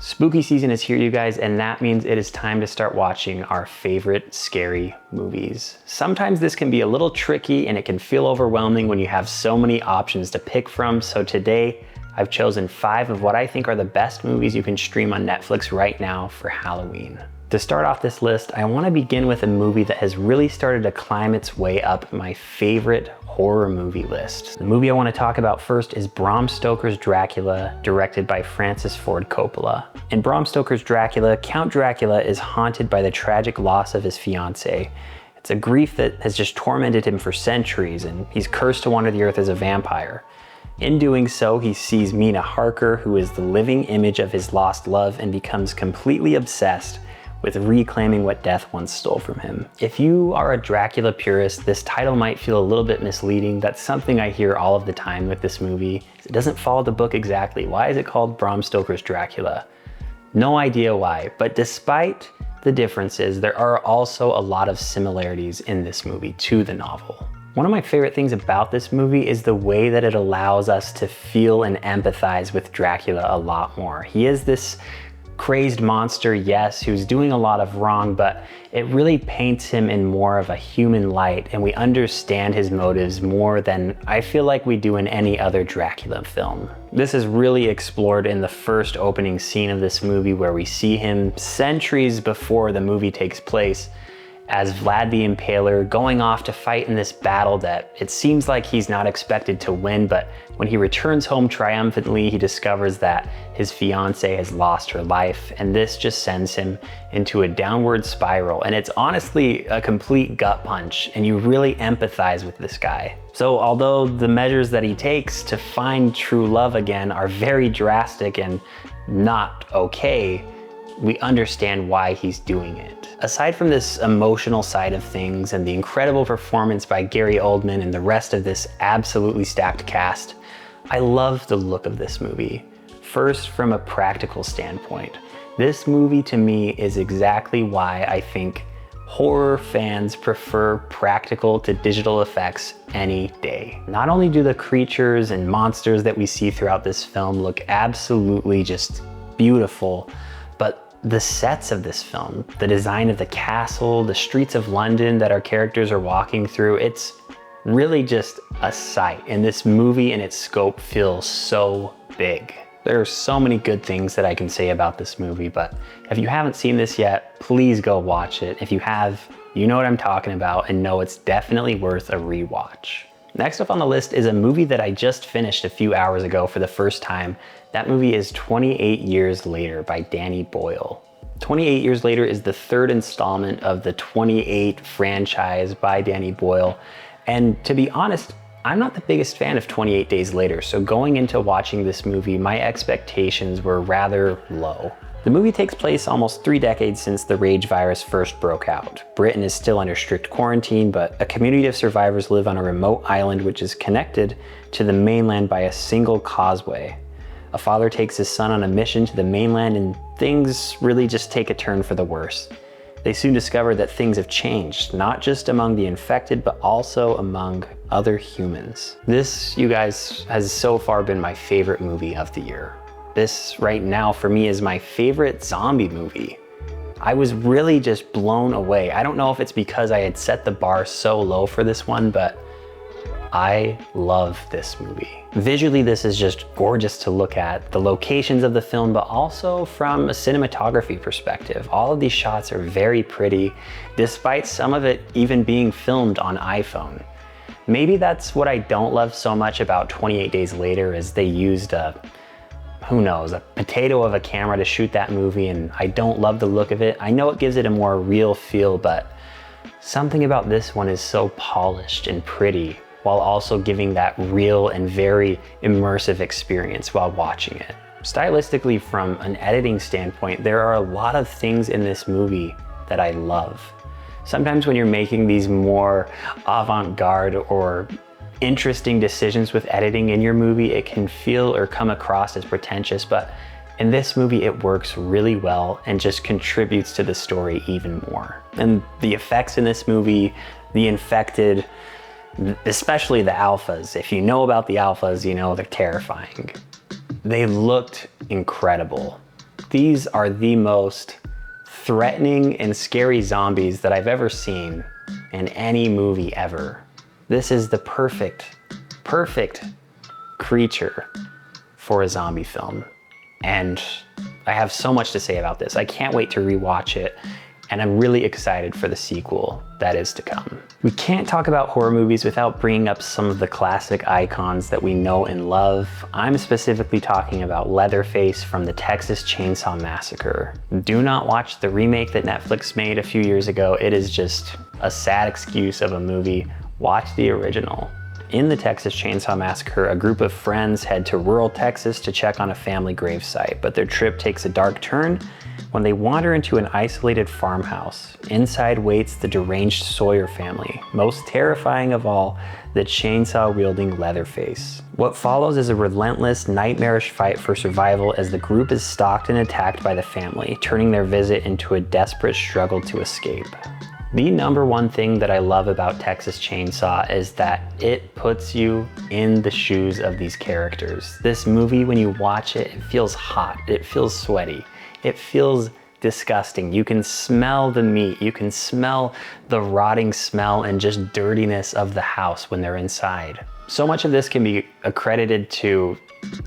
Spooky season is here, you guys, and that means it is time to start watching our favorite scary movies. Sometimes this can be a little tricky and it can feel overwhelming when you have so many options to pick from. So today, I've chosen 5 of what I think are the best movies you can stream on Netflix right now for Halloween. To start off this list, I want to begin with a movie that has really started to climb its way up my favorite horror movie list. The movie I want to talk about first is Bram Stoker's Dracula, directed by Francis Ford Coppola. In Bram Stoker's Dracula, Count Dracula is haunted by the tragic loss of his fiancée. It's a grief that has just tormented him for centuries, and he's cursed to wander the earth as a vampire. In doing so, he sees Mina Harker, who is the living image of his lost love, and becomes completely obsessed with reclaiming what death once stole from him. If you are a Dracula purist, this title might feel a little bit misleading. That's something I hear all of the time with this movie. It doesn't follow the book exactly. Why is it called Bram Stoker's Dracula? No idea why, but despite the differences, there are also a lot of similarities in this movie to the novel. One of my favorite things about this movie is the way that it allows us to feel and empathize with Dracula a lot more. He is this crazed monster, yes, who's doing a lot of wrong, but it really paints him in more of a human light, and we understand his motives more than I feel like we do in any other Dracula film. This is really explored in the first opening scene of this movie, where we see him centuries before the movie takes place as Vlad the Impaler, going off to fight in this battle that it seems like he's not expected to win, but when he returns home triumphantly, he discovers that his fiancée has lost her life, and this just sends him into a downward spiral. And it's honestly a complete gut punch, and you really empathize with this guy. So although the measures that he takes to find true love again are very drastic and not okay, we understand why he's doing it. Aside from this emotional side of things and the incredible performance by Gary Oldman and the rest of this absolutely stacked cast, I love the look of this movie. First, from a practical standpoint, this movie to me is exactly why I think horror fans prefer practical to digital effects any day. Not only do the creatures and monsters that we see throughout this film look absolutely just beautiful, but the sets of this film, the design of the castle, the streets of London that our characters are walking through, it's really just a sight. And this movie and its scope feels so big. There are so many good things that I can say about this movie, but if you haven't seen this yet, please go watch it. If you have, you know what I'm talking about and know it's definitely worth a rewatch. Next up on the list is a movie that I just finished a few hours ago for the first time. That movie is 28 Years Later by Danny Boyle. 28 Years Later is the third installment of the 28 franchise by Danny Boyle. And to be honest, I'm not the biggest fan of 28 Days Later, so going into watching this movie, my expectations were rather low. The movie takes place almost 3 decades since the rage virus first broke out. Britain is still under strict quarantine, but a community of survivors live on a remote island which is connected to the mainland by a single causeway. A father takes his son on a mission to the mainland, and things really just take a turn for the worse. They soon discover that things have changed, not just among the infected, but also among other humans. This, you guys, has so far been my favorite movie of the year. This right now for me is my favorite zombie movie. I was really just blown away. I don't know if it's because I had set the bar so low for this one, but I love this movie. Visually, this is just gorgeous to look at. The locations of the film, but also from a cinematography perspective. All of these shots are very pretty, despite some of it even being filmed on iPhone. Maybe that's what I don't love so much about 28 Days Later, is they used who knows, a potato of a camera to shoot that movie, and I don't love the look of it. I know it gives it a more real feel, but something about this one is so polished and pretty, while also giving that real and very immersive experience while watching it. Stylistically, from an editing standpoint, there are a lot of things in this movie that I love. Sometimes when you're making these more avant-garde or interesting decisions with editing in your movie, it can feel or come across as pretentious, but in this movie it works really well and just contributes to the story even more. And the effects in this movie, the infected, especially the alphas. If you know about the alphas, you know they're terrifying. They looked incredible. These are the most threatening and scary zombies that I've ever seen in any movie ever. This is the perfect creature for a zombie film. And I have so much to say about this. I can't wait to rewatch it, and I'm really excited for the sequel that is to come. We can't talk about horror movies without bringing up some of the classic icons that we know and love. I'm specifically talking about Leatherface from the Texas Chain Saw Massacre. Do not watch the remake that Netflix made a few years ago. It is just a sad excuse of a movie. Watch the original. In the Texas Chain Saw Massacre, a group of friends head to rural Texas to check on a family gravesite, but their trip takes a dark turn when they wander into an isolated farmhouse. Inside waits the deranged Sawyer family, most terrifying of all, the chainsaw-wielding Leatherface. What follows is a relentless, nightmarish fight for survival as the group is stalked and attacked by the family, turning their visit into a desperate struggle to escape. The number one thing that I love about Texas Chainsaw is that it puts you in the shoes of these characters. This movie, when you watch it, it feels hot, it feels sweaty, it feels disgusting. You can smell the meat, you can smell the rotting smell and just dirtiness of the house when they're inside. So much of this can be accredited to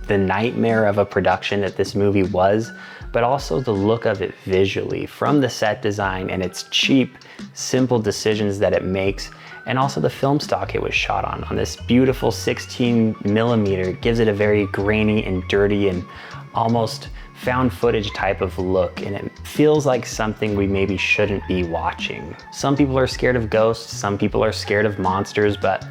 the nightmare of a production that this movie was, but also the look of it visually, from the set design and its cheap, simple decisions that it makes, and also the film stock it was shot on this beautiful 16mm, gives it a very grainy and dirty and almost found footage type of look, and it feels like something we maybe shouldn't be watching. Some people are scared of ghosts, some people are scared of monsters, but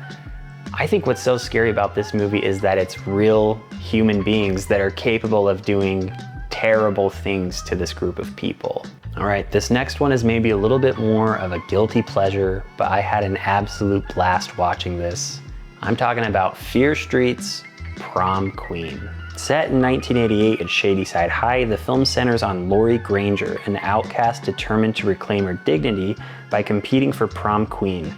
I think what's so scary about this movie is that it's real human beings that are capable of doing terrible things to this group of people. All right, this next one is maybe a little bit more of a guilty pleasure, but I had an absolute blast watching this. I'm talking about Fear Street's Prom Queen. Set in 1988 at Shadyside High, the film centers on Lori Granger, an outcast determined to reclaim her dignity by competing for prom queen.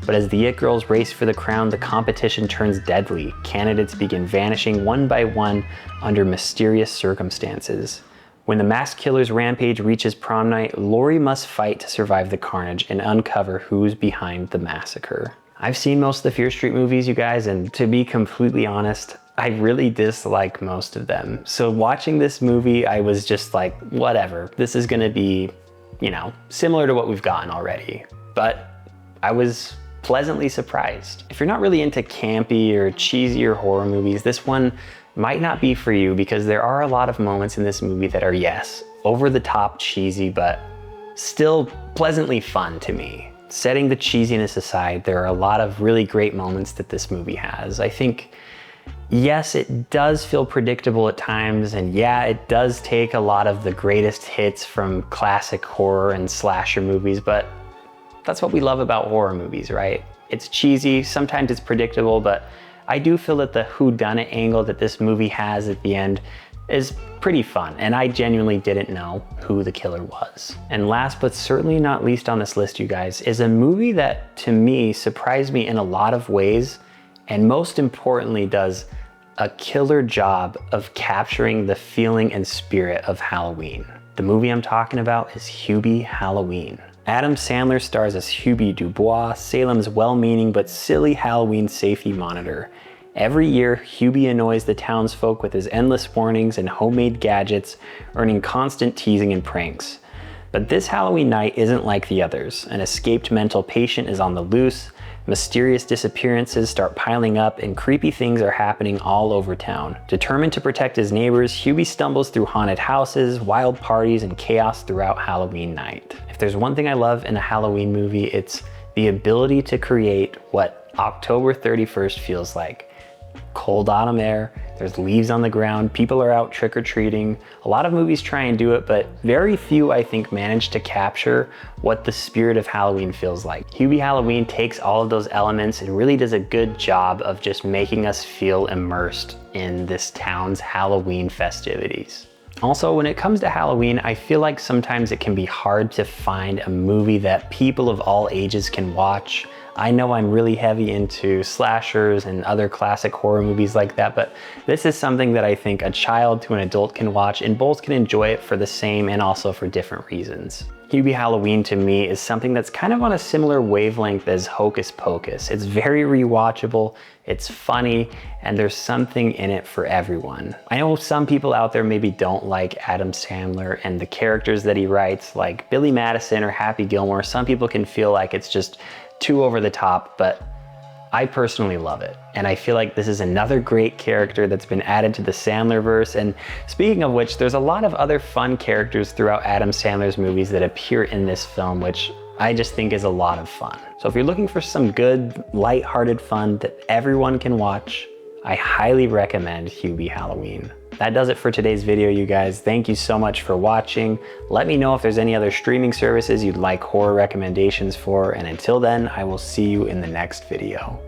But as the It Girls race for the crown, the competition turns deadly. Candidates begin vanishing one by one under mysterious circumstances. When the masked killer's rampage reaches prom night, Lori must fight to survive the carnage and uncover who's behind the massacre. I've seen most of the Fear Street movies, you guys, and to be completely honest, I really dislike most of them. So watching this movie, I was just like, whatever, this is gonna be, you know, similar to what we've gotten already. But I was pleasantly surprised. If you're not really into campy or cheesier horror movies, this one might not be for you, because there are a lot of moments in this movie that are, yes, over the top cheesy, but still pleasantly fun to me. Setting the cheesiness aside, there are a lot of really great moments that this movie has. I think, yes, it does feel predictable at times, and yeah, it does take a lot of the greatest hits from classic horror and slasher movies, but that's what we love about horror movies, right? It's cheesy, sometimes it's predictable, but I do feel that the whodunit angle that this movie has at the end is pretty fun, and I genuinely didn't know who the killer was. And last but certainly not least on this list, you guys, is a movie that to me surprised me in a lot of ways, and most importantly does a killer job of capturing the feeling and spirit of Halloween. The movie I'm talking about is Hubie Halloween. Adam Sandler stars as Hubie Dubois, Salem's well-meaning but silly Halloween safety monitor. Every year, Hubie annoys the townsfolk with his endless warnings and homemade gadgets, earning constant teasing and pranks. But this Halloween night isn't like the others. An escaped mental patient is on the loose, mysterious disappearances start piling up, and creepy things are happening all over town. Determined to protect his neighbors, Hubie stumbles through haunted houses, wild parties, and chaos throughout Halloween night. If there's one thing I love in a Halloween movie, it's the ability to create what October 31st feels like. Cold autumn air, there's leaves on the ground, people are out trick-or-treating. A lot of movies try and do it, but very few, I think, manage to capture what the spirit of Halloween feels like. Hubie Halloween takes all of those elements and really does a good job of just making us feel immersed in this town's Halloween festivities. Also, when it comes to Halloween, I feel like sometimes it can be hard to find a movie that people of all ages can watch. I know I'm really heavy into slashers and other classic horror movies like that, but this is something that I think a child to an adult can watch, and both can enjoy it for the same and also for different reasons. Hubie Halloween to me is something that's kind of on a similar wavelength as Hocus Pocus. It's very rewatchable, it's funny, and there's something in it for everyone. I know some people out there maybe don't like Adam Sandler and the characters that he writes, like Billy Madison or Happy Gilmore. Some people can feel like it's just too over the top, but I personally love it. And I feel like this is another great character that's been added to the Sandlerverse. And speaking of which, there's a lot of other fun characters throughout Adam Sandler's movies that appear in this film, which I just think is a lot of fun. So if you're looking for some good, lighthearted fun that everyone can watch, I highly recommend Hubie Halloween. That does it for today's video, you guys. Thank you so much for watching. Let me know if there's any other streaming services you'd like horror recommendations for, and until then, I will see you in the next video.